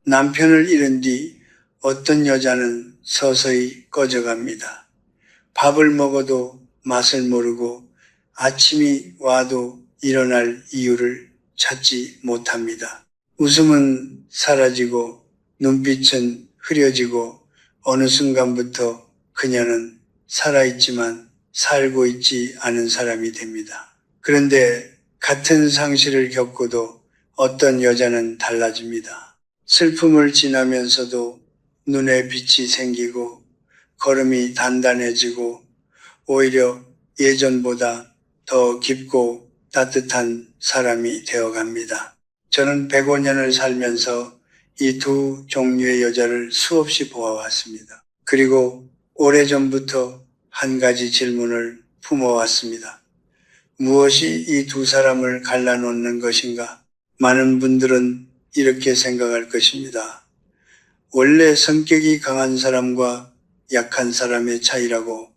남편을 잃은 뒤 어떤 여자는 서서히 꺼져갑니다. 밥을 먹어도 맛을 모르고 아침이 와도 일어날 이유를 찾지 못합니다. 웃음은 사라지고 눈빛은 흐려지고 어느 순간부터 그녀는 살아있지만 살고 있지 않은 사람이 됩니다. 그런데 같은 상실을 겪고도 어떤 여자는 달라집니다. 슬픔을 지나면서도 눈에 빛이 생기고 걸음이 단단해지고 오히려 예전보다 더 깊고 따뜻한 사람이 되어갑니다. 저는 105년을 살면서 이 두 종류의 여자를 수없이 보아왔습니다. 그리고 오래전부터 한 가지 질문을 품어왔습니다. 무엇이 이 두 사람을 갈라놓는 것인가? 많은 분들은 이렇게 생각할 것입니다. 원래 성격이 강한 사람과 약한 사람의 차이라고,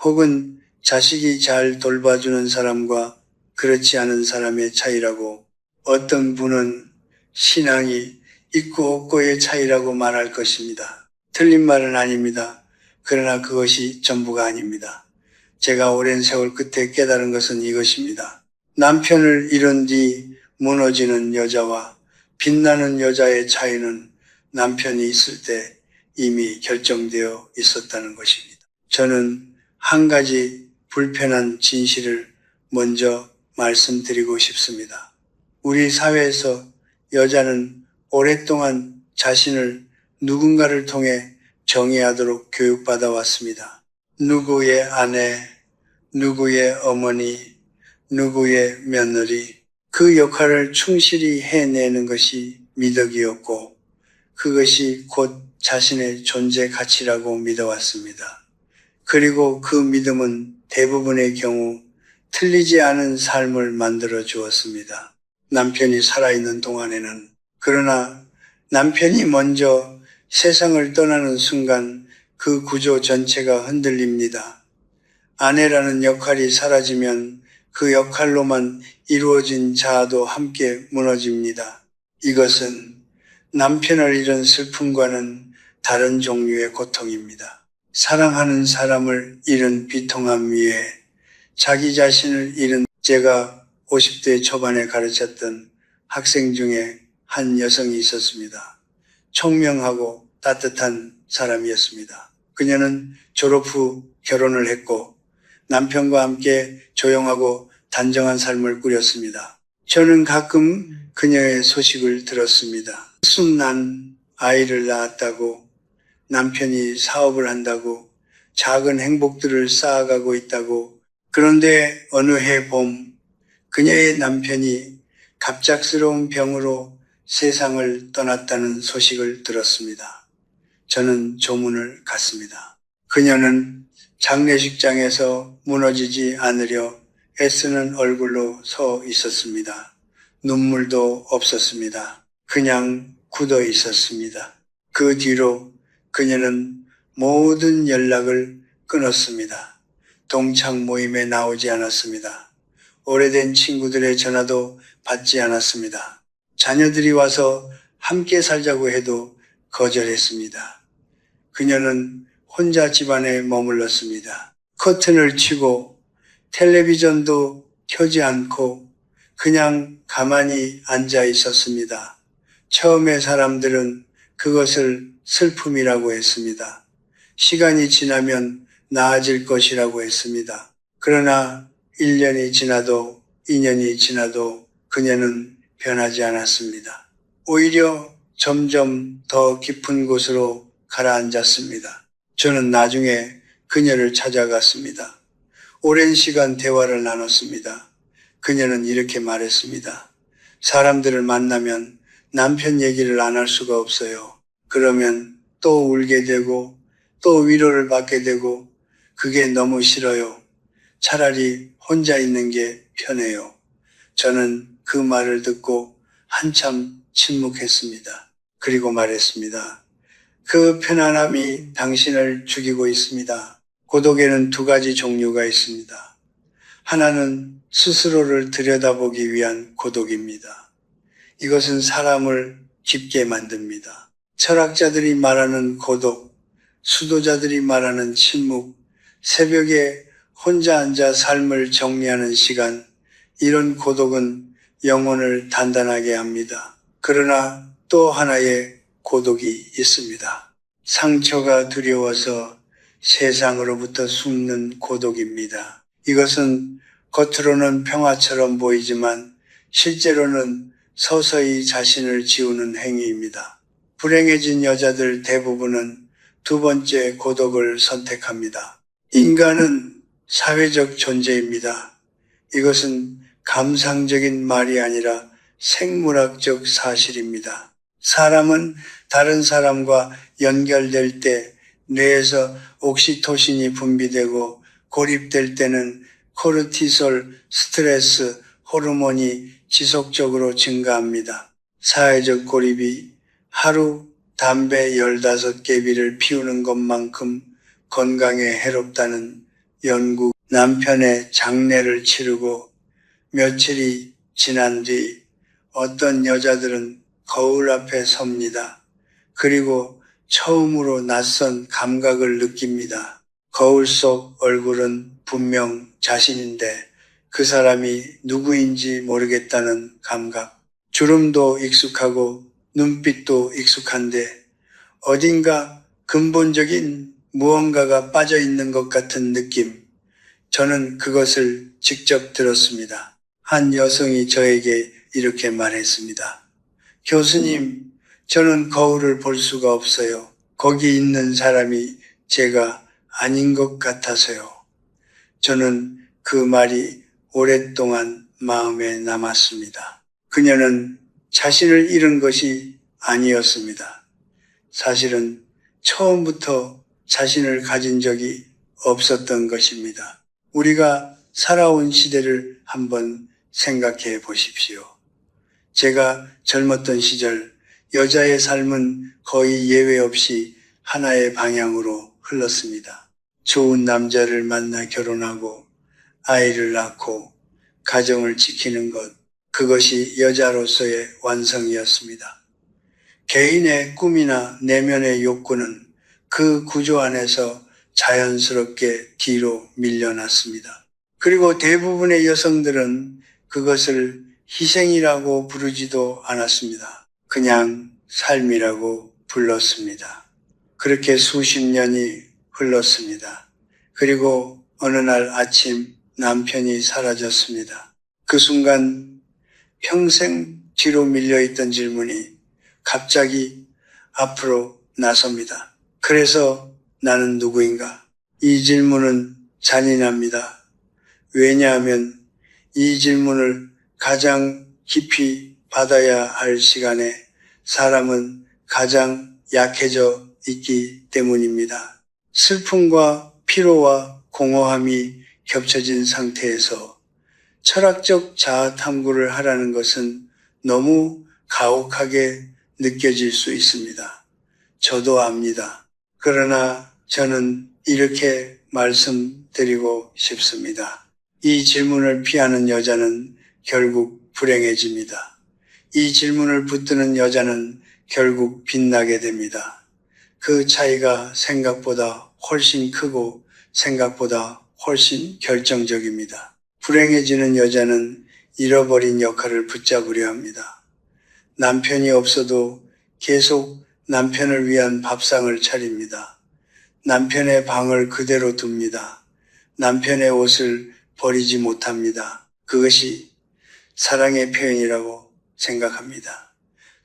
혹은 자식이 잘 돌봐주는 사람과 그렇지 않은 사람의 차이라고, 어떤 분은 신앙이 있고 없고의 차이라고 말할 것입니다. 틀린 말은 아닙니다. 그러나 그것이 전부가 아닙니다. 제가 오랜 세월 끝에 깨달은 것은 이것입니다. 남편을 잃은 뒤 무너지는 여자와 빛나는 여자의 차이는 남편이 있을 때 이미 결정되어 있었다는 것입니다. 저는 한 가지 불편한 진실을 먼저 말씀드리고 싶습니다. 우리 사회에서 여자는 오랫동안 자신을 누군가를 통해 정의하도록 교육받아 왔습니다. 누구의 아내, 누구의 어머니, 누구의 며느리, 그 역할을 충실히 해내는 것이 미덕이었고 그것이 곧 자신의 존재 가치라고 믿어왔습니다. 그리고 그 믿음은 대부분의 경우 틀리지 않은 삶을 만들어 주었습니다. 남편이 살아있는 동안에는. 그러나 남편이 먼저 세상을 떠나는 순간 그 구조 전체가 흔들립니다. 아내라는 역할이 사라지면 그 역할로만 이루어진 자아도 함께 무너집니다. 이것은 남편을 잃은 슬픔과는 다른 종류의 고통입니다. 사랑하는 사람을 잃은 비통함 위에 자기 자신을 잃은, 제가 50대 초반에 가르쳤던 학생 중에 한 여성이 있었습니다. 총명하고 따뜻한 사람이었습니다. 그녀는 졸업 후 결혼을 했고 남편과 함께 조용하고 단정한 삶을 꾸렸습니다. 저는 가끔 그녀의 소식을 들었습니다. 순난 아이를 낳았다고, 남편이 사업을 한다고, 작은 행복들을 쌓아가고 있다고. 그런데 어느 해 봄 그녀의 남편이 갑작스러운 병으로 세상을 떠났다는 소식을 들었습니다. 저는 조문을 갔습니다. 그녀는 장례식장에서 무너지지 않으려 애쓰는 얼굴로 서 있었습니다. 눈물도 없었습니다. 그냥 굳어 있었습니다. 그 뒤로 그녀는 모든 연락을 끊었습니다. 동창 모임에 나오지 않았습니다. 오래된 친구들의 전화도 받지 않았습니다. 자녀들이 와서 함께 살자고 해도 거절했습니다. 그녀는 혼자 집안에 머물렀습니다. 커튼을 치고 텔레비전도 켜지 않고 그냥 가만히 앉아 있었습니다. 처음에 사람들은 그것을 슬픔이라고 했습니다. 시간이 지나면 나아질 것이라고 했습니다. 그러나 1년이 지나도 2년이 지나도 그녀는 변하지 않았습니다. 오히려 점점 더 깊은 곳으로 가라앉았습니다. 저는 나중에 그녀를 찾아갔습니다. 오랜 시간 대화를 나눴습니다. 그녀는 이렇게 말했습니다. 사람들을 만나면 남편 얘기를 안 할 수가 없어요. 그러면 또 울게 되고 또 위로를 받게 되고 그게 너무 싫어요. 차라리 혼자 있는 게 편해요. 저는 그 말을 듣고 한참 침묵했습니다. 그리고 말했습니다. 그 편안함이 당신을 죽이고 있습니다. 고독에는 두 가지 종류가 있습니다. 하나는 스스로를 들여다보기 위한 고독입니다. 이것은 사람을 깊게 만듭니다. 철학자들이 말하는 고독, 수도자들이 말하는 침묵, 새벽에 혼자 앉아 삶을 정리하는 시간, 이런 고독은 영혼을 단단하게 합니다. 그러나 또 하나의 고독이 있습니다. 상처가 두려워서 세상으로부터 숨는 고독입니다. 이것은 겉으로는 평화처럼 보이지만 실제로는 서서히 자신을 지우는 행위입니다. 불행해진 여자들 대부분은 두 번째 고독을 선택합니다. 인간은 사회적 존재입니다. 이것은 감상적인 말이 아니라 생물학적 사실입니다. 사람은 다른 사람과 연결될 때 뇌에서 옥시토신이 분비되고 고립될 때는 코르티솔, 스트레스, 호르몬이 지속적으로 증가합니다. 사회적 고립이 하루 담배 15개비를 피우는 것만큼 건강에 해롭다는 연구. 남편의 장례를 치르고 며칠이 지난 뒤 어떤 여자들은 거울 앞에 섭니다. 그리고 처음으로 낯선 감각을 느낍니다. 거울 속 얼굴은 분명 자신인데 그 사람이 누구인지 모르겠다는 감각. 주름도 익숙하고 눈빛도 익숙한데 어딘가 근본적인 무언가가 빠져 있는 것 같은 느낌. 저는 그것을 직접 들었습니다. 한 여성이 저에게 이렇게 말했습니다. 교수님, 저는 거울을 볼 수가 없어요. 거기 있는 사람이 제가 아닌 것 같아서요. 저는 그 말이 오랫동안 마음에 남았습니다. 그녀는 자신을 잃은 것이 아니었습니다. 사실은 처음부터 자신을 가진 적이 없었던 것입니다. 우리가 살아온 시대를 한번 생각해 보십시오. 제가 젊었던 시절 여자의 삶은 거의 예외 없이 하나의 방향으로 흘렀습니다. 좋은 남자를 만나 결혼하고 아이를 낳고 가정을 지키는 것, 그것이 여자로서의 완성이었습니다. 개인의 꿈이나 내면의 욕구는 그 구조 안에서 자연스럽게 뒤로 밀려났습니다. 그리고 대부분의 여성들은 그것을 희생이라고 부르지도 않았습니다. 그냥 삶이라고 불렀습니다. 그렇게 수십 년이 흘렀습니다. 그리고 어느 날 아침 남편이 사라졌습니다. 그 순간 평생 뒤로 밀려있던 질문이 갑자기 앞으로 나섭니다. 그래서 나는 누구인가? 이 질문은 잔인합니다. 왜냐하면 이 질문을 가장 깊이 받아야 할 시간에 사람은 가장 약해져 있기 때문입니다. 슬픔과 피로와 공허함이 겹쳐진 상태에서 철학적 자아 탐구를 하라는 것은 너무 가혹하게 느껴질 수 있습니다. 저도 압니다. 그러나 저는 이렇게 말씀드리고 싶습니다. 이 질문을 피하는 여자는 결국 불행해집니다. 이 질문을 붙드는 여자는 결국 빛나게 됩니다. 그 차이가 생각보다 훨씬 크고 생각보다 훨씬 결정적입니다. 불행해지는 여자는 잃어버린 역할을 붙잡으려 합니다. 남편이 없어도 계속 남편을 위한 밥상을 차립니다. 남편의 방을 그대로 둡니다. 남편의 옷을 버리지 못합니다. 그것이 사랑의 표현이라고 생각합니다.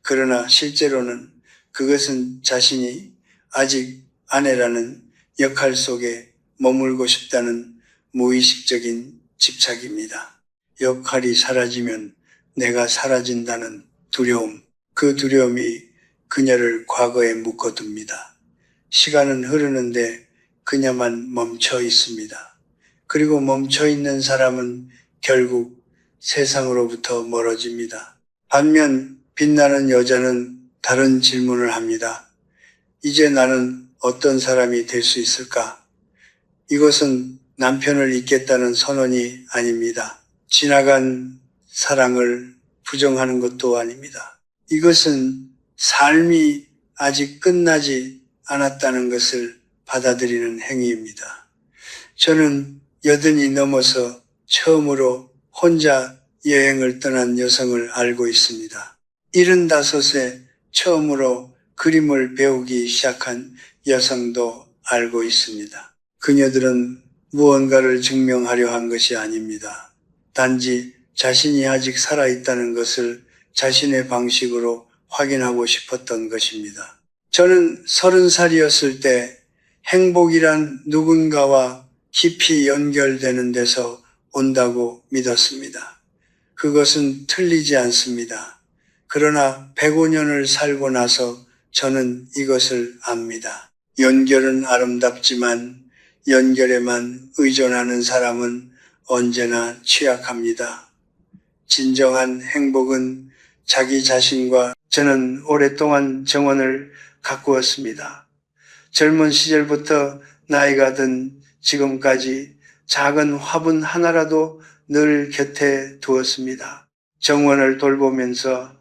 그러나 실제로는 그것은 자신이 아직 아내라는 역할 속에 머물고 싶다는 무의식적인 집착입니다. 역할이 사라지면 내가 사라진다는 두려움, 그 두려움이 그녀를 과거에 묶어둡니다. 시간은 흐르는데 그녀만 멈춰 있습니다. 그리고 멈춰 있는 사람은 결국 세상으로부터 멀어집니다. 반면 빛나는 여자는 다른 질문을 합니다. 이제 나는 어떤 사람이 될 수 있을까? 이것은 남편을 잊겠다는 선언이 아닙니다. 지나간 사랑을 부정하는 것도 아닙니다. 이것은 삶이 아직 끝나지 않았다는 것을 받아들이는 행위입니다. 저는 80이 넘어서 처음으로 혼자 여행을 떠난 여성을 알고 있습니다. 75세 처음으로 그림을 배우기 시작한 여성도 알고 있습니다. 그녀들은 무언가를 증명하려 한 것이 아닙니다. 단지 자신이 아직 살아있다는 것을 자신의 방식으로 확인하고 싶었던 것입니다. 저는 30살이었을 때 행복이란 누군가와 깊이 연결되는 데서 온다고 믿었습니다. 그것은 틀리지 않습니다. 그러나 105년을 살고 나서 저는 이것을 압니다. 연결은 아름답지만 연결에만 의존하는 사람은 언제나 취약합니다. 진정한 행복은 자기 자신과 저는 오랫동안 정원을 가꾸었습니다. 젊은 시절부터 나이가 든 지금까지 작은 화분 하나라도 늘 곁에 두었습니다. 정원을 돌보면서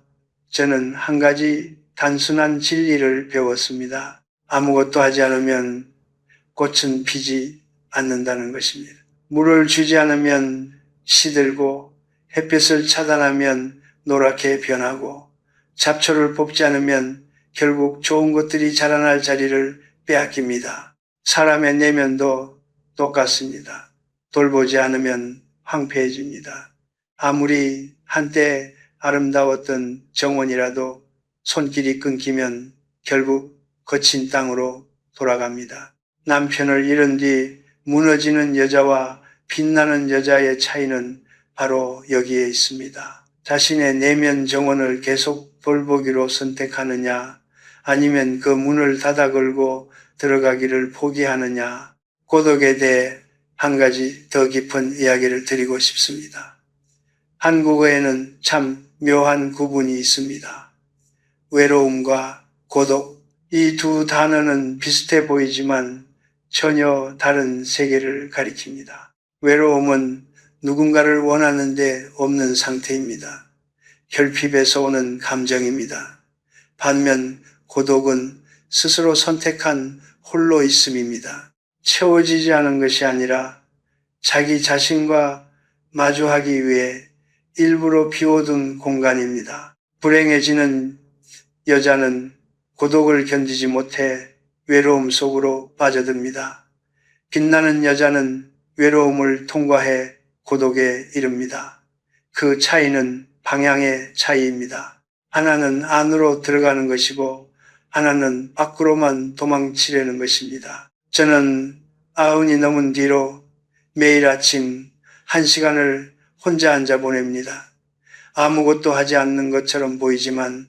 저는 한 가지 단순한 진리를 배웠습니다. 아무것도 하지 않으면 꽃은 피지 않는다는 것입니다. 물을 주지 않으면 시들고 햇빛을 차단하면 노랗게 변하고 잡초를 뽑지 않으면 결국 좋은 것들이 자라날 자리를 빼앗깁니다. 사람의 내면도 똑같습니다. 돌보지 않으면 황폐해집니다. 아무리 한때 아름다웠던 정원이라도 손길이 끊기면 결국 거친 땅으로 돌아갑니다. 남편을 잃은 뒤 무너지는 여자와 빛나는 여자의 차이는 바로 여기에 있습니다. 자신의 내면 정원을 계속 돌보기로 선택하느냐, 아니면 그 문을 닫아 걸고 들어가기를 포기하느냐, 고독에 대해 한 가지 더 깊은 이야기를 드리고 싶습니다. 한국어에는 참 묘한 구분이 있습니다. 외로움과 고독, 이 두 단어는 비슷해 보이지만 전혀 다른 세계를 가리킵니다. 외로움은 누군가를 원하는데 없는 상태입니다. 결핍에서 오는 감정입니다. 반면 고독은 스스로 선택한 홀로 있음입니다. 채워지지 않은 것이 아니라 자기 자신과 마주하기 위해 일부러 비워둔 공간입니다. 불행해지는 여자는 고독을 견디지 못해 외로움 속으로 빠져듭니다. 빛나는 여자는 외로움을 통과해 고독에 이릅니다. 그 차이는 방향의 차이입니다. 하나는 안으로 들어가는 것이고 하나는 밖으로만 도망치려는 것입니다. 저는 90이 넘은 뒤로 매일 아침 1시간을 혼자 앉아 보냅니다. 아무것도 하지 않는 것처럼 보이지만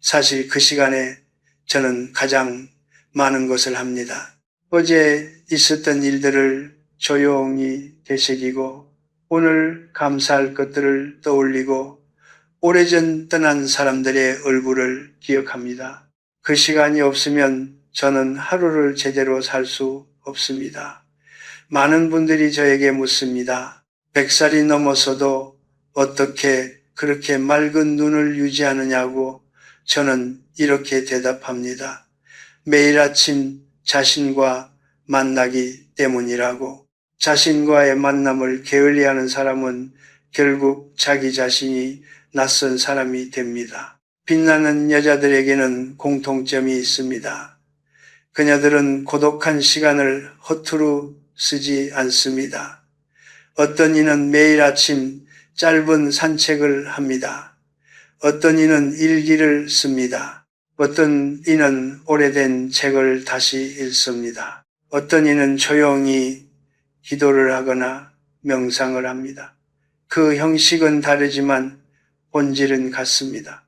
사실 그 시간에 저는 가장 많은 것을 합니다. 어제 있었던 일들을 조용히 되새기고 오늘 감사할 것들을 떠올리고 오래전 떠난 사람들의 얼굴을 기억합니다. 그 시간이 없으면 저는 하루를 제대로 살 수 없습니다. 많은 분들이 저에게 묻습니다. 100살이 넘어서도 어떻게 그렇게 맑은 눈을 유지하느냐고 저는 이렇게 대답합니다. 매일 아침 자신과 만나기 때문이라고. 자신과의 만남을 게을리하는 사람은 결국 자기 자신이 낯선 사람이 됩니다. 빛나는 여자들에게는 공통점이 있습니다. 그녀들은 고독한 시간을 허투루 쓰지 않습니다. 어떤 이는 매일 아침 짧은 산책을 합니다. 어떤 이는 일기를 씁니다. 어떤 이는 오래된 책을 다시 읽습니다. 어떤 이는 조용히 기도를 하거나 명상을 합니다. 그 형식은 다르지만 본질은 같습니다.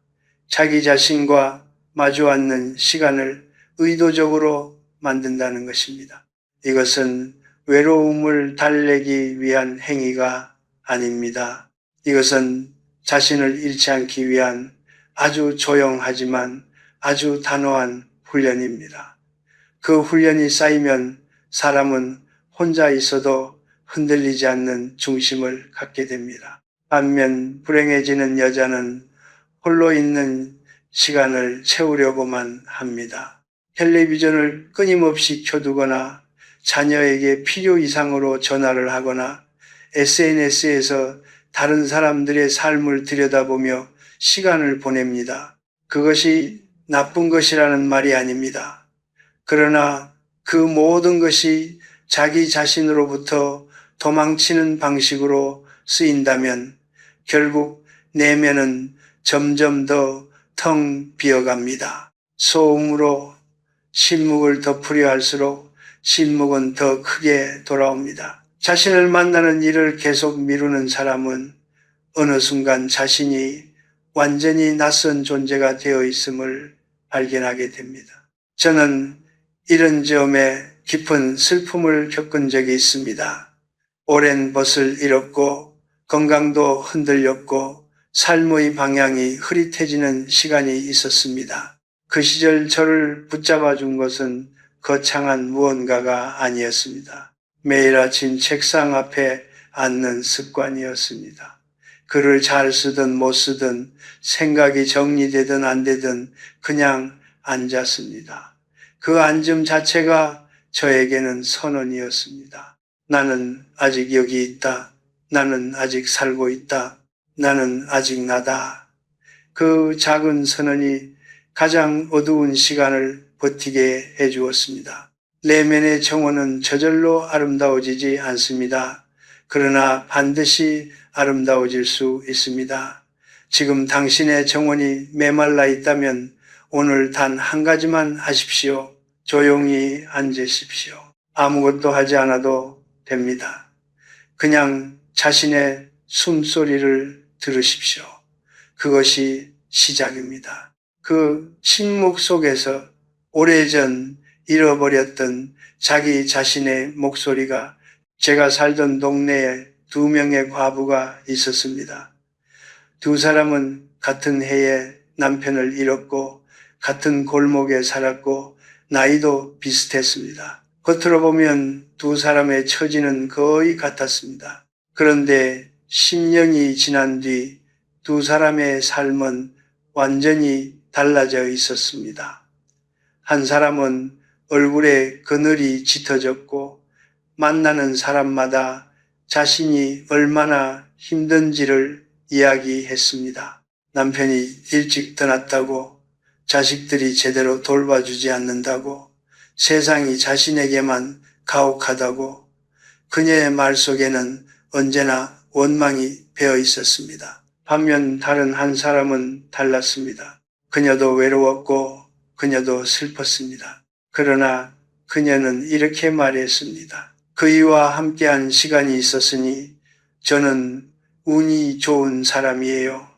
자기 자신과 마주 앉는 시간을 의도적으로 만든다는 것입니다. 이것은 외로움을 달래기 위한 행위가 아닙니다. 이것은 자신을 잃지 않기 위한 아주 조용하지만 아주 단호한 훈련입니다. 그 훈련이 쌓이면 사람은 혼자 있어도 흔들리지 않는 중심을 갖게 됩니다. 반면 불행해지는 여자는 홀로 있는 시간을 채우려고만 합니다. 텔레비전을 끊임없이 켜두거나 자녀에게 필요 이상으로 전화를 하거나 SNS에서 다른 사람들의 삶을 들여다보며 시간을 보냅니다. 그것이 나쁜 것이라는 말이 아닙니다. 그러나 그 모든 것이 자기 자신으로부터 도망치는 방식으로 쓰인다면 결국 내면은 점점 더 텅 비어갑니다. 소음으로 신묵을 덮으려 할수록 신묵은 더 크게 돌아옵니다. 자신을 만나는 일을 계속 미루는 사람은 어느 순간 자신이 완전히 낯선 존재가 되어 있음을 발견하게 됩니다. 저는 이런 점에 깊은 슬픔을 겪은 적이 있습니다. 오랜 벗을 잃었고 건강도 흔들렸고 삶의 방향이 흐릿해지는 시간이 있었습니다. 그 시절 저를 붙잡아 준 것은 거창한 무언가가 아니었습니다. 매일 아침 책상 앞에 앉는 습관이었습니다. 글을 잘 쓰든 못 쓰든 생각이 정리되든 안 되든 그냥 앉았습니다. 그 앉음 자체가 저에게는 선언이었습니다. 나는 아직 여기 있다. 나는 아직 살고 있다. 나는 아직 나다. 그 작은 선언이 가장 어두운 시간을 버티게 해주었습니다. 내면의 정원은 저절로 아름다워지지 않습니다. 그러나 반드시 아름다워질 수 있습니다. 지금 당신의 정원이 메말라 있다면 오늘 단 한 가지만 하십시오. 조용히 앉으십시오. 아무것도 하지 않아도 됩니다. 그냥 자신의 숨소리를 들으십시오. 그것이 시작입니다. 그 침묵 속에서 오래전 잃어버렸던 자기 자신의 목소리가 제가 살던 동네에 2명의 과부가 있었습니다. 2사람은 같은 해에 남편을 잃었고 같은 골목에 살았고 나이도 비슷했습니다. 겉으로 보면 2사람의 처지는 거의 같았습니다. 그런데 10년이 지난 뒤 2사람의 삶은 완전히 달라져 있었습니다. 한 사람은 얼굴에 그늘이 짙어졌고 만나는 사람마다 자신이 얼마나 힘든지를 이야기했습니다. 남편이 일찍 떠났다고, 자식들이 제대로 돌봐주지 않는다고, 세상이 자신에게만 가혹하다고, 그녀의 말 속에는 언제나 원망이 배어 있었습니다. 반면 다른 한 사람은 달랐습니다. 그녀도 외로웠고 그녀도 슬펐습니다. 그러나 그녀는 이렇게 말했습니다. 그이와 함께한 시간이 있었으니 저는 운이 좋은 사람이에요.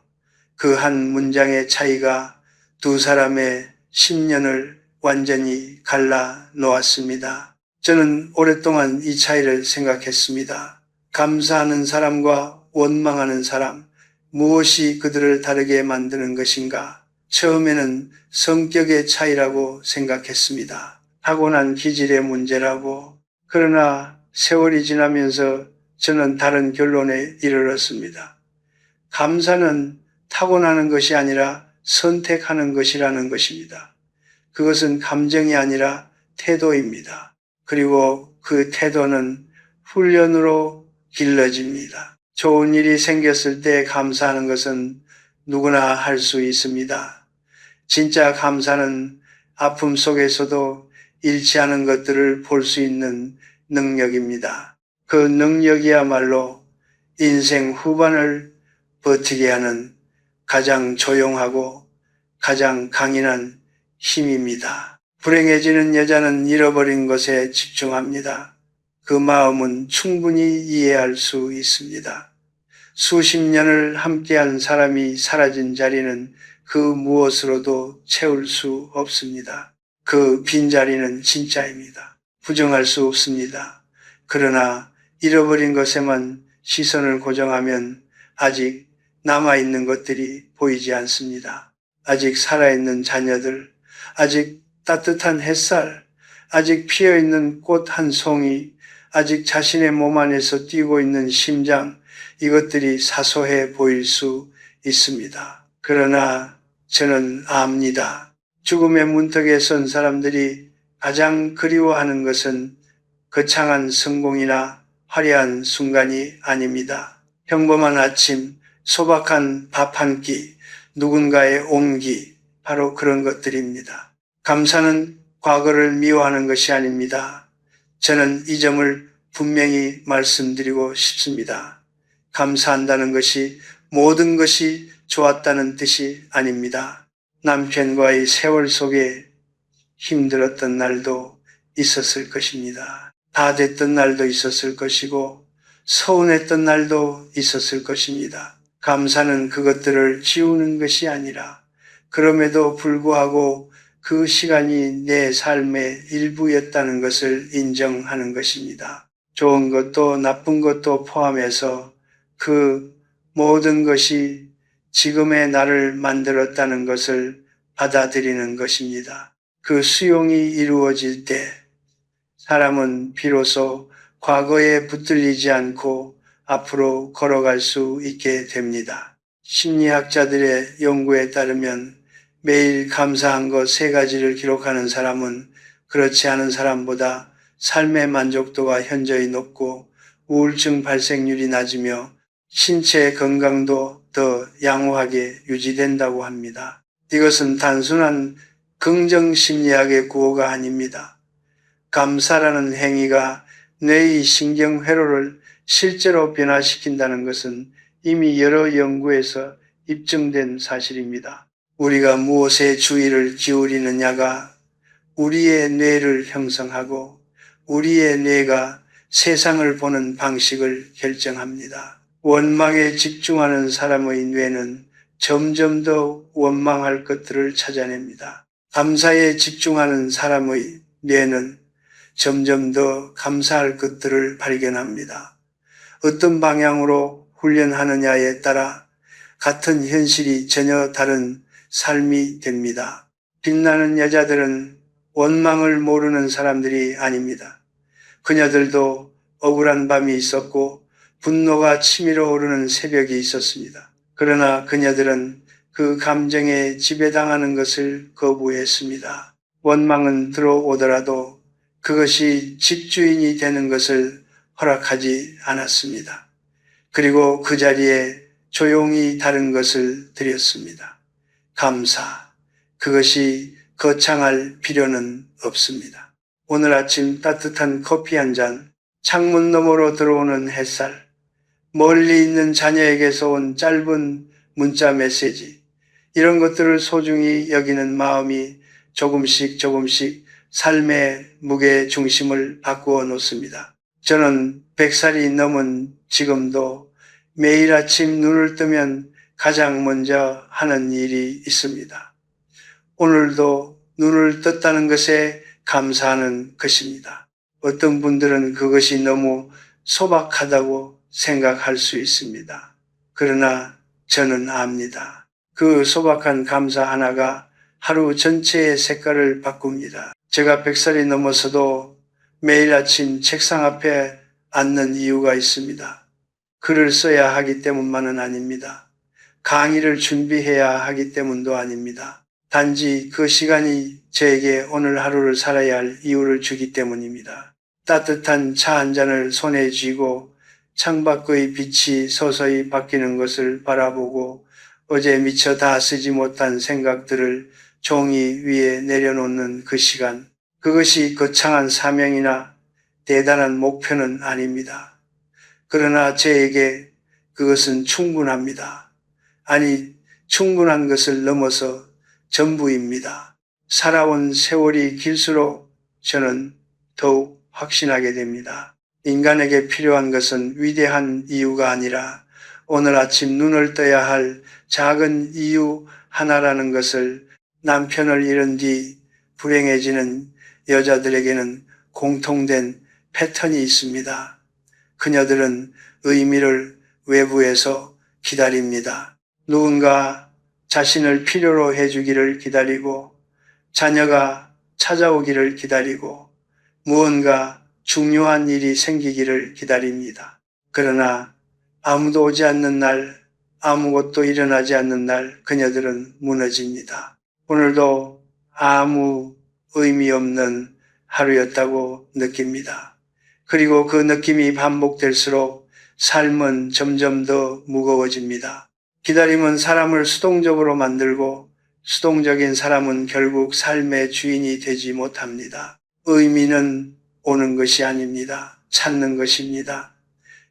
그 한 문장의 차이가 2사람의 10년을 완전히 갈라 놓았습니다. 저는 오랫동안 이 차이를 생각했습니다. 감사하는 사람과 원망하는 사람, 무엇이 그들을 다르게 만드는 것인가? 처음에는 성격의 차이라고 생각했습니다. 타고난 기질의 문제라고. 그러나 세월이 지나면서 저는 다른 결론에 이르렀습니다. 감사는 타고나는 것이 아니라 선택하는 것이라는 것입니다. 그것은 감정이 아니라 태도입니다. 그리고 그 태도는 훈련으로 길러집니다. 좋은 일이 생겼을 때 감사하는 것은 누구나 할 수 있습니다. 진짜 감사는 아픔 속에서도 잃지 않은 것들을 볼 수 있는 능력입니다. 그 능력이야말로 인생 후반을 버티게 하는 가장 조용하고 가장 강인한 힘입니다. 불행해지는 여자는 잃어버린 것에 집중합니다. 그 마음은 충분히 이해할 수 있습니다. 수십 년을 함께한 사람이 사라진 자리는 그 무엇으로도 채울 수 없습니다. 그 빈자리는 진짜입니다. 부정할 수 없습니다. 그러나 잃어버린 것에만 시선을 고정하면 아직 남아있는 것들이 보이지 않습니다. 아직 살아있는 자녀들, 아직 따뜻한 햇살, 아직 피어있는 꽃 한 송이, 아직 자신의 몸 안에서 뛰고 있는 심장, 이것들이 사소해 보일 수 있습니다. 그러나 저는 압니다. 죽음의 문턱에 선 사람들이 가장 그리워하는 것은 거창한 성공이나 화려한 순간이 아닙니다. 평범한 아침, 소박한 밥 한 끼, 누군가의 온기, 바로 그런 것들입니다. 감사는 과거를 미워하는 것이 아닙니다. 저는 이 점을 분명히 말씀드리고 싶습니다. 감사한다는 것이 모든 것이 좋았다는 뜻이 아닙니다. 남편과의 세월 속에 힘들었던 날도 있었을 것입니다. 다 됐던 날도 있었을 것이고 서운했던 날도 있었을 것입니다. 감사는 그것들을 지우는 것이 아니라 그럼에도 불구하고 그 시간이 내 삶의 일부였다는 것을 인정하는 것입니다. 좋은 것도 나쁜 것도 포함해서 그 모든 것이 지금의 나를 만들었다는 것을 받아들이는 것입니다. 그 수용이 이루어질 때 사람은 비로소 과거에 붙들리지 않고 앞으로 걸어갈 수 있게 됩니다. 심리학자들의 연구에 따르면 매일 감사한 것 3가지를 기록하는 사람은 그렇지 않은 사람보다 삶의 만족도가 현저히 높고 우울증 발생률이 낮으며 신체 건강도 더 양호하게 유지된다고 합니다. 이것은 단순한 긍정 심리학의 구호가 아닙니다. 감사라는 행위가 뇌의 신경 회로를 실제로 변화시킨다는 것은 이미 여러 연구에서 입증된 사실입니다. 우리가 무엇에 주의를 기울이느냐가 우리의 뇌를 형성하고 우리의 뇌가 세상을 보는 방식을 결정합니다. 원망에 집중하는 사람의 뇌는 점점 더 원망할 것들을 찾아냅니다. 감사에 집중하는 사람의 뇌는 점점 더 감사할 것들을 발견합니다. 어떤 방향으로 훈련하느냐에 따라 같은 현실이 전혀 다른 삶이 됩니다. 빛나는 여자들은 원망을 모르는 사람들이 아닙니다. 그녀들도 억울한 밤이 있었고 분노가 치밀어 오르는 새벽이 있었습니다. 그러나 그녀들은 그 감정에 지배당하는 것을 거부했습니다. 원망은 들어오더라도 그것이 집주인이 되는 것을 허락하지 않았습니다. 그리고 그 자리에 조용히 다른 것을 드렸습니다. 감사. 그것이 거창할 필요는 없습니다. 오늘 아침 따뜻한 커피 한 잔, 창문 너머로 들어오는 햇살, 멀리 있는 자녀에게서 온 짧은 문자 메시지, 이런 것들을 소중히 여기는 마음이 조금씩 삶의 무게 중심을 바꾸어 놓습니다. 저는 100살이 넘은 지금도 매일 아침 눈을 뜨면 가장 먼저 하는 일이 있습니다. 오늘도 눈을 떴다는 것에 감사하는 것입니다. 어떤 분들은 그것이 너무 소박하다고 생각할 수 있습니다. 그러나 저는 압니다. 그 소박한 감사 하나가 하루 전체의 색깔을 바꿉니다. 제가 100살이 넘어서도 매일 아침 책상 앞에 앉는 이유가 있습니다. 글을 써야 하기 때문만은 아닙니다. 강의를 준비해야 하기 때문도 아닙니다. 단지 그 시간이 저에게 오늘 하루를 살아야 할 이유를 주기 때문입니다. 따뜻한 차 한 잔을 손에 쥐고 창밖의 빛이 서서히 바뀌는 것을 바라보고 어제 미처 다 쓰지 못한 생각들을 종이 위에 내려놓는 그 시간, 그것이 거창한 사명이나 대단한 목표는 아닙니다. 그러나 저에게 그것은 충분합니다. 아니, 충분한 것을 넘어서 전부입니다. 살아온 세월이 길수록 저는 더욱 확신하게 됩니다. 인간에게 필요한 것은 위대한 이유가 아니라 오늘 아침 눈을 떠야 할 작은 이유 하나라는 것을 남편을 잃은 뒤 불행해지는 여자들에게는 공통된 패턴이 있습니다. 그녀들은 의미를 외부에서 기다립니다. 누군가 자신을 필요로 해주기를 기다리고 자녀가 찾아오기를 기다리고 무언가 중요한 일이 생기기를 기다립니다. 그러나 아무도 오지 않는 날, 아무것도 일어나지 않는 날 그녀들은 무너집니다. 오늘도 아무 의미 없는 하루였다고 느낍니다. 그리고 그 느낌이 반복될수록 삶은 점점 더 무거워집니다. 기다림은 사람을 수동적으로 만들고 수동적인 사람은 결국 삶의 주인이 되지 못합니다. 의미는 오는 것이 아닙니다. 찾는 것입니다.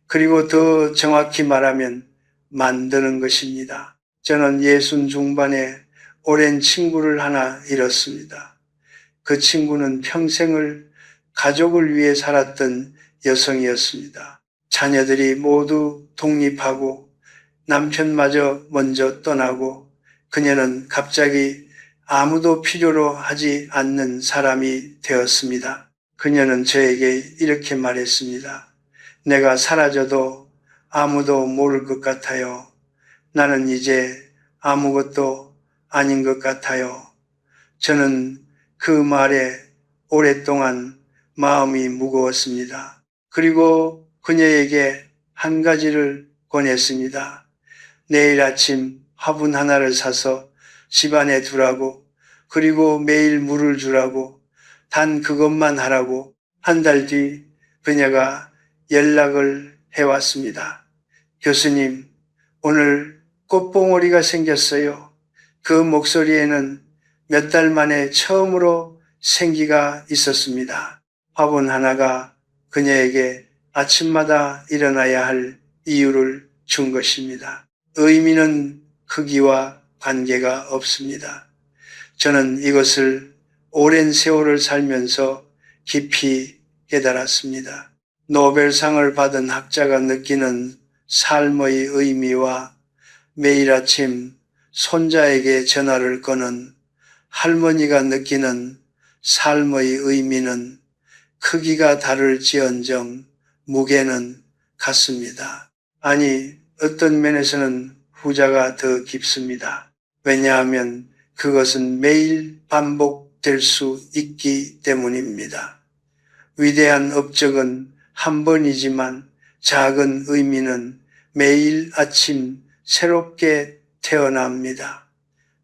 그리고 더 정확히 말하면 만드는 것입니다. 저는 60 중반에 오랜 친구를 하나 잃었습니다. 그 친구는 평생을 가족을 위해 살았던 여성이었습니다. 자녀들이 모두 독립하고 남편마저 먼저 떠나고 그녀는 갑자기 아무도 필요로 하지 않는 사람이 되었습니다. 그녀는 저에게 이렇게 말했습니다. 내가 사라져도 아무도 모를 것 같아요. 나는 이제 아무것도 아닌 것 같아요. 저는 그 말에 오랫동안 마음이 무거웠습니다. 그리고 그녀에게 한 가지를 권했습니다. 내일 아침 화분 하나를 사서 집 안에 두라고, 그리고 매일 물을 주라고, 단 그것만 하라고. 한 달 뒤 그녀가 연락을 해왔습니다. 교수님, 오늘 꽃봉오리가 생겼어요. 그 목소리에는 몇 달 만에 처음으로 생기가 있었습니다. 화분 하나가 그녀에게 아침마다 일어나야 할 이유를 준 것입니다. 의미는 크기와 관계가 없습니다. 저는 이것을 오랜 세월을 살면서 깊이 깨달았습니다. 노벨상을 받은 학자가 느끼는 삶의 의미와 매일 아침 손자에게 전화를 거는 할머니가 느끼는 삶의 의미는 크기가 다를지언정 무게는 같습니다. 아니, 어떤 면에서는 후자가 더 깊습니다. 왜냐하면 그것은 매일 반복될 수 있기 때문입니다. 위대한 업적은 한 번이지만 작은 의미는 매일 아침 새롭게 태어납니다.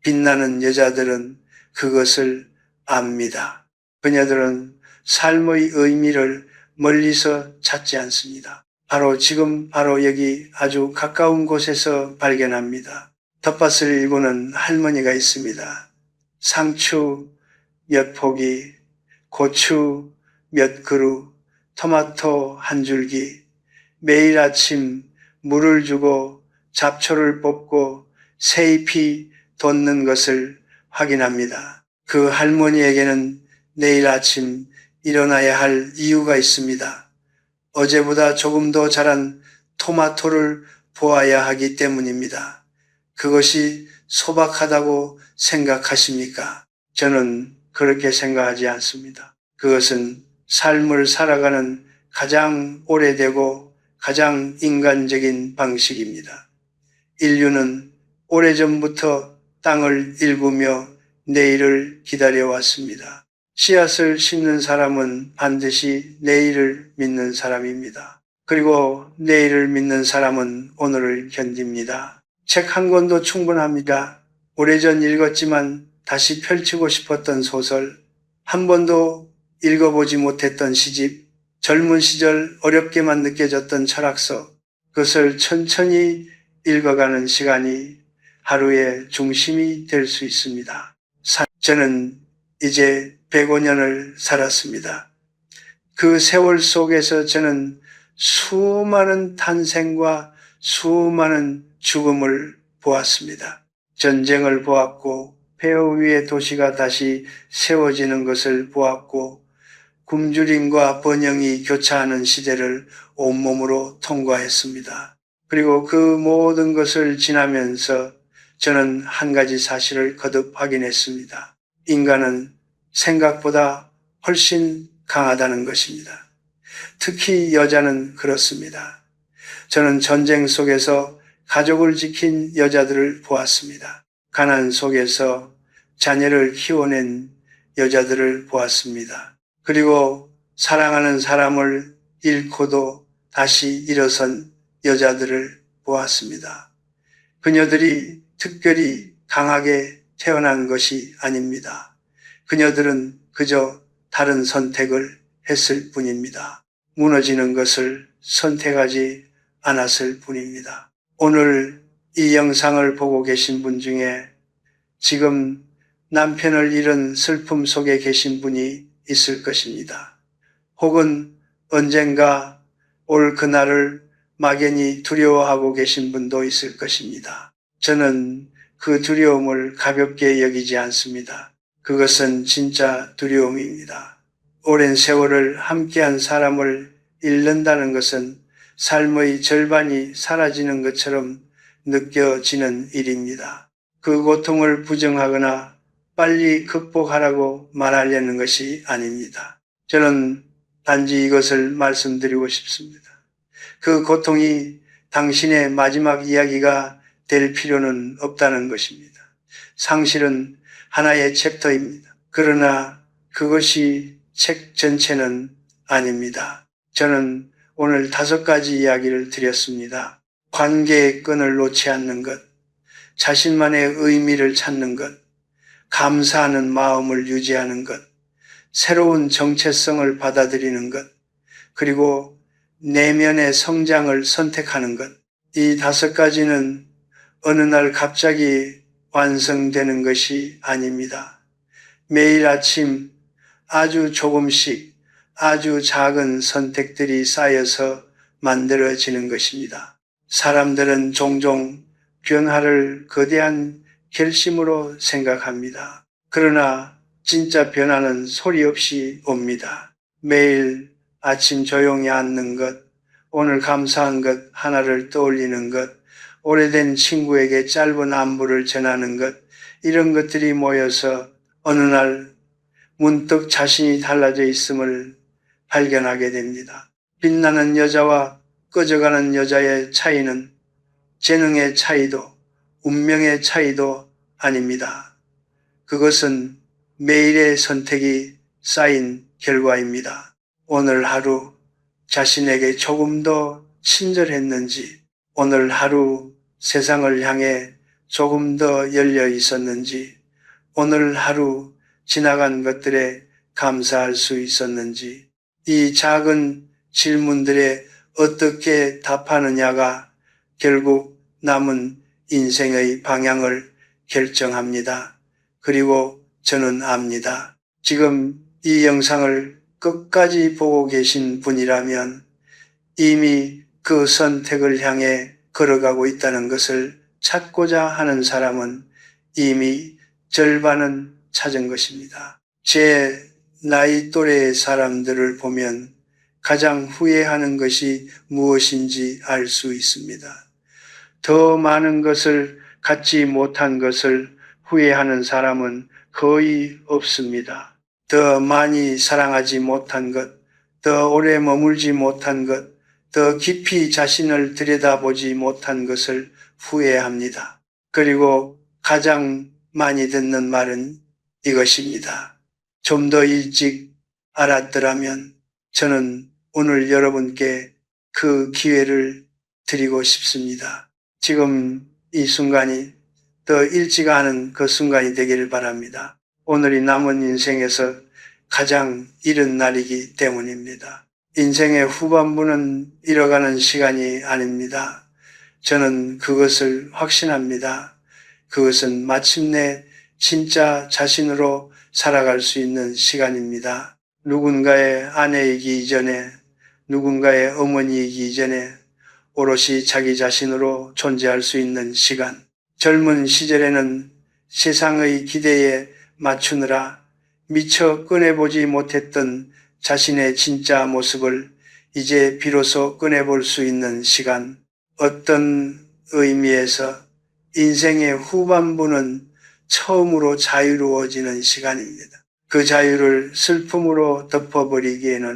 빛나는 여자들은 그것을 압니다. 그녀들은 삶의 의미를 멀리서 찾지 않습니다. 바로 지금 바로 여기 아주 가까운 곳에서 발견합니다. 텃밭을 일구는 할머니가 있습니다. 상추 몇 포기, 고추 몇 그루, 토마토 한 줄기, 매일 아침 물을 주고 잡초를 뽑고 새잎이 돋는 것을 확인합니다. 그 할머니에게는 내일 아침 일어나야 할 이유가 있습니다. 어제보다 조금 더 자란 토마토를 보아야 하기 때문입니다. 그것이 소박하다고 생각하십니까? 저는 그렇게 생각하지 않습니다. 그것은 삶을 살아가는 가장 오래되고 가장 인간적인 방식입니다. 인류는 오래전부터 땅을 일구며 내일을 기다려왔습니다. 씨앗을 심는 사람은 반드시 내일을 믿는 사람입니다. 그리고 내일을 믿는 사람은 오늘을 견딥니다. 책 한 권도 충분합니다. 오래전 읽었지만 다시 펼치고 싶었던 소설, 한 번도 읽어보지 못했던 시집, 젊은 시절 어렵게만 느껴졌던 철학서, 그것을 천천히 읽어가는 시간이 하루의 중심이 될 수 있습니다. 저는 이제 105년을 살았습니다. 그 세월 속에서 저는 수많은 탄생과 수많은 죽음을 보았습니다. 전쟁을 보았고, 폐허 위의 도시가 다시 세워지는 것을 보았고, 굶주림과 번영이 교차하는 시대를 온몸으로 통과했습니다. 그리고 그 모든 것을 지나면서 저는 한 가지 사실을 거듭 확인했습니다. 인간은 생각보다 훨씬 강하다는 것입니다. 특히 여자는 그렇습니다. 저는 전쟁 속에서 가족을 지킨 여자들을 보았습니다. 가난 속에서 자녀를 키워낸 여자들을 보았습니다. 그리고 사랑하는 사람을 잃고도 다시 일어선 여자들을 보았습니다. 그녀들이 특별히 강하게 태어난 것이 아닙니다. 그녀들은 그저 다른 선택을 했을 뿐입니다. 무너지는 것을 선택하지 않았을 뿐입니다. 오늘 이 영상을 보고 계신 분 중에 지금 남편을 잃은 슬픔 속에 계신 분이 있을 것입니다. 혹은 언젠가 올 그날을 막연히 두려워하고 계신 분도 있을 것입니다. 저는 그 두려움을 가볍게 여기지 않습니다. 그것은 진짜 두려움입니다. 오랜 세월을 함께한 사람을 잃는다는 것은 삶의 절반이 사라지는 것처럼 느껴지는 일입니다. 그 고통을 부정하거나 빨리 극복하라고 말하려는 것이 아닙니다. 저는 단지 이것을 말씀드리고 싶습니다. 그 고통이 당신의 마지막 이야기가 될 필요는 없다는 것입니다. 상실은 하나의 챕터입니다. 그러나 그것이 책 전체는 아닙니다. 저는 오늘 5가지 이야기를 드렸습니다. 관계의 끈을 놓지 않는 것, 자신만의 의미를 찾는 것, 감사하는 마음을 유지하는 것, 새로운 정체성을 받아들이는 것, 그리고 내면의 성장을 선택하는 것. 이 5가지는 어느 날 갑자기 완성되는 것이 아닙니다. 매일 아침 아주 조금씩 아주 작은 선택들이 쌓여서 만들어지는 것입니다. 사람들은 종종 변화를 거대한 결심으로 생각합니다. 그러나 진짜 변화는 소리 없이 옵니다. 매일 아침 조용히 앉는 것, 오늘 감사한 것 하나를 떠올리는 것, 오래된 친구에게 짧은 안부를 전하는 것, 이런 것들이 모여서 어느 날 문득 자신이 달라져 있음을 발견하게 됩니다. 빛나는 여자와 꺼져가는 여자의 차이는 재능의 차이도 운명의 차이도 아닙니다. 그것은 매일의 선택이 쌓인 결과입니다. 오늘 하루 자신에게 조금 더 친절했는지, 오늘 하루 세상을 향해 조금 더 열려 있었는지, 오늘 하루 지나간 것들에 감사할 수 있었는지, 이 작은 질문들에 어떻게 답하느냐가 결국 남은 인생의 방향을 결정합니다. 그리고 저는 압니다. 지금 이 영상을 끝까지 보고 계신 분이라면 이미 그 선택을 향해 걸어가고 있다는 것을 찾고자 하는 사람은 이미 절반은 찾은 것입니다. 제 나이 또래의 사람들을 보면 가장 후회하는 것이 무엇인지 알 수 있습니다. 더 많은 것을 갖지 못한 것을 후회하는 사람은 거의 없습니다. 더 많이 사랑하지 못한 것, 더 오래 머물지 못한 것, 더 깊이 자신을 들여다보지 못한 것을 후회합니다. 그리고 가장 많이 듣는 말은 이것입니다. 좀 더 일찍 알았더라면. 저는 오늘 여러분께 그 기회를 드리고 싶습니다. 지금 이 순간이 더 일찍 아는 그 순간이 되기를 바랍니다. 오늘이 남은 인생에서 가장 이른 날이기 때문입니다. 인생의 후반부는 잃어가는 시간이 아닙니다. 저는 그것을 확신합니다. 그것은 마침내 진짜 자신으로 살아갈 수 있는 시간입니다. 누군가의 아내이기 이전에, 누군가의 어머니이기 이전에 오롯이 자기 자신으로 존재할 수 있는 시간. 젊은 시절에는 세상의 기대에 맞추느라 미처 꺼내보지 못했던 자신의 진짜 모습을 이제 비로소 꺼내볼 수 있는 시간. 어떤 의미에서 인생의 후반부는 처음으로 자유로워지는 시간입니다. 그 자유를 슬픔으로 덮어버리기에는